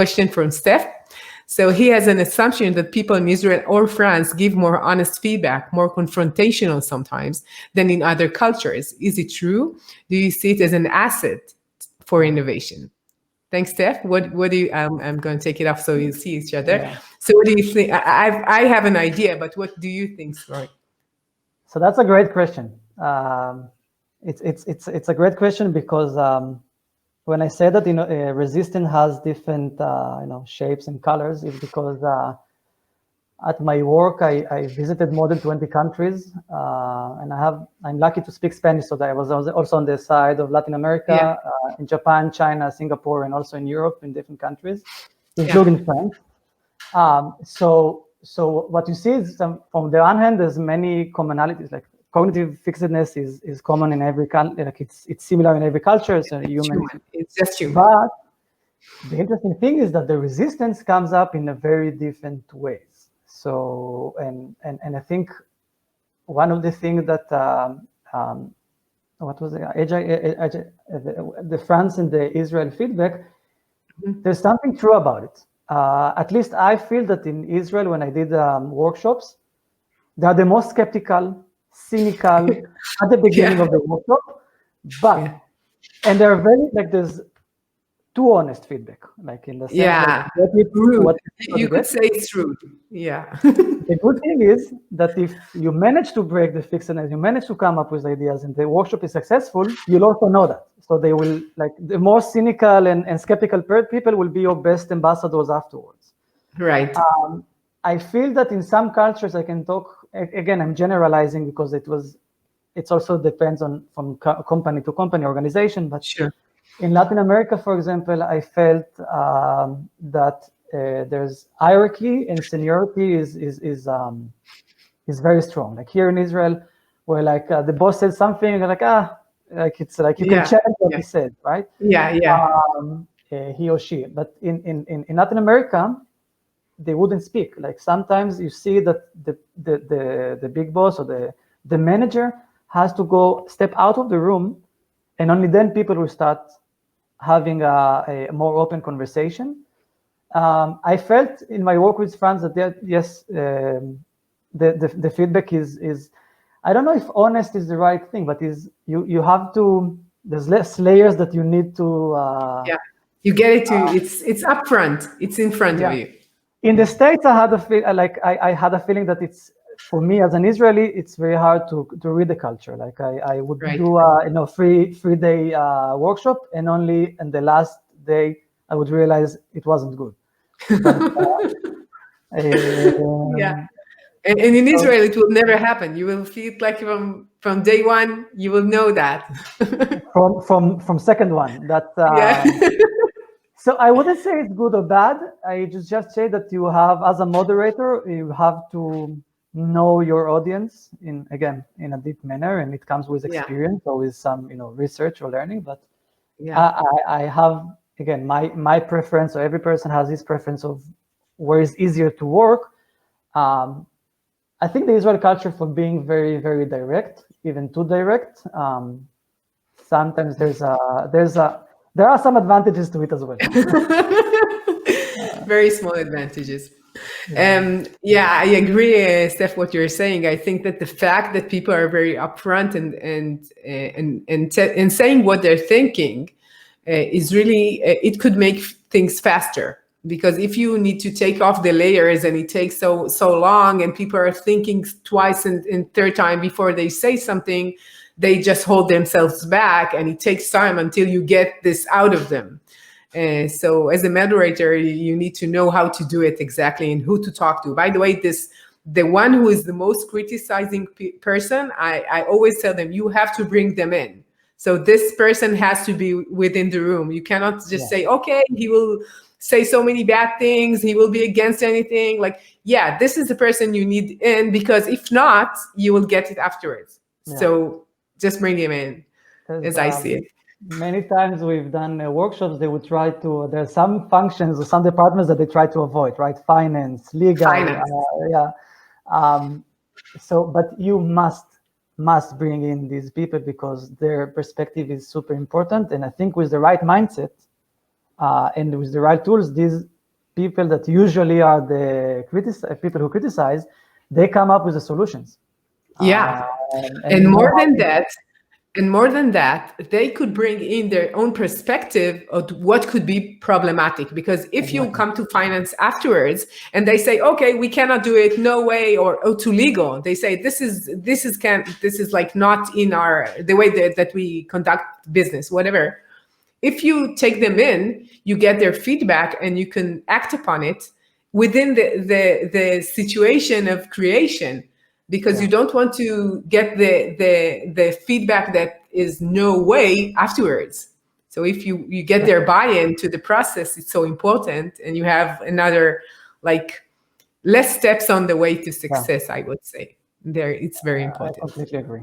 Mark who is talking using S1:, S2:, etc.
S1: question from Steph. So he has an assumption that people in Israel or France give more honest feedback, more confrontational sometimes than in other cultures. Is it true? Do you see it as an asset for innovation? Thanks, Steph. What do you? I'm going to take it off so you see each other. Yeah. So what do you think? I have an idea, but what do you think, Roy?
S2: So that's a great question. It's a great question because when I say that resistance has different shapes and colors, it's because at my work I visited more than 20 countries, and I'm lucky to speak Spanish, so that I was also on the side of Latin America, in Japan, China, Singapore, and also in Europe in different countries, including France. So what you see is from the one hand, there's many commonalities, like cognitive fixedness is common in every country, like it's similar in every culture. So
S1: it's just human.
S2: But the interesting thing is that the resistance comes up in a very different ways. So and I think one of the things that what was it? The France and the Israel feedback, there's something true about it. At least I feel that in Israel, when I did workshops, they are the most skeptical, cynical at the beginning of the workshop, but and they're very there's too honest feedback, like in the sense
S1: you could say it's rude. Yeah.
S2: The good thing is that if you manage to break the fixedness, you manage to come up with ideas, and the workshop is successful, you'll also know that. So they will the more cynical and skeptical people will be your best ambassadors afterwards.
S1: Right.
S2: I feel that in some cultures, I can talk again. I'm generalizing because it also depends on from company to company, organization. But
S1: sure.
S2: In Latin America, for example, I felt that there's hierarchy and seniority is very strong. Like here in Israel, where the boss says something, you're it's like you can challenge what he said, right? He or she. But in Latin America, they wouldn't speak. Like sometimes you see that the big boss or the manager has to go step out of the room, and only then people will start having a more open conversation. I felt in my work with France that the feedback is I don't know if honest is the right thing, but you have to, there's less layers that you need to
S1: you get it to it's up front, it's in front of you.
S2: In the States, I had I had a feeling that it's, for me as an Israeli, it's very hard to read the culture. Like I would do a 3-day workshop, and only in the last day I would realize it wasn't good. But,
S1: and in Israel it will never happen. You will feel it like from day one. You will know that
S2: from second one that. So I wouldn't say it's good or bad. I just say that you have, as a moderator, you have to know your audience in a deep manner, and it comes with experience or with some research or learning. But I have, again, my preference, or every person has his preference of where it's easier to work. I think the Israeli culture for being very, very direct, even too direct. Sometimes there are some advantages to it as well.
S1: Very small advantages. I agree, Steph, what you're saying. I think that the fact that people are very upfront and saying what they're thinking is really, it could make things faster. Because if you need to take off the layers and it takes so long, and people are thinking twice and third time before they say something, they just hold themselves back, and it takes time until you get this out of them. So as a moderator, you need to know how to do it exactly and who to talk to. By the way, the one who is the most criticizing person, I always tell them, you have to bring them in. So this person has to be within the room. You cannot just say, okay, he will say so many bad things, he will be against anything. This is the person you need in, because if not, you will get it afterwards. So just bring him in, as I see it.
S2: Many times we've done workshops, they would try to, there are some functions or some departments that they try to avoid, right? Finance, legal. But you must bring in these people because their perspective is super important. And I think with the right mindset, and with the right tools, these people that usually are the people who criticize, they come up with the solutions.
S1: Yeah.
S2: And
S1: And more than that, they could bring in their own perspective of what could be problematic. Because if you come to finance afterwards and they say, okay, we cannot do it, no way, or oh, to legal, they say this is like not in the way that we conduct business, whatever. If you take them in, you get their feedback and you can act upon it within the situation of creation, because you don't want to get the feedback that is no way afterwards. So if you get their buy-in to the process, it's so important, and you have another like less steps on the way to success, I would say. There, it's very important.
S2: I completely agree.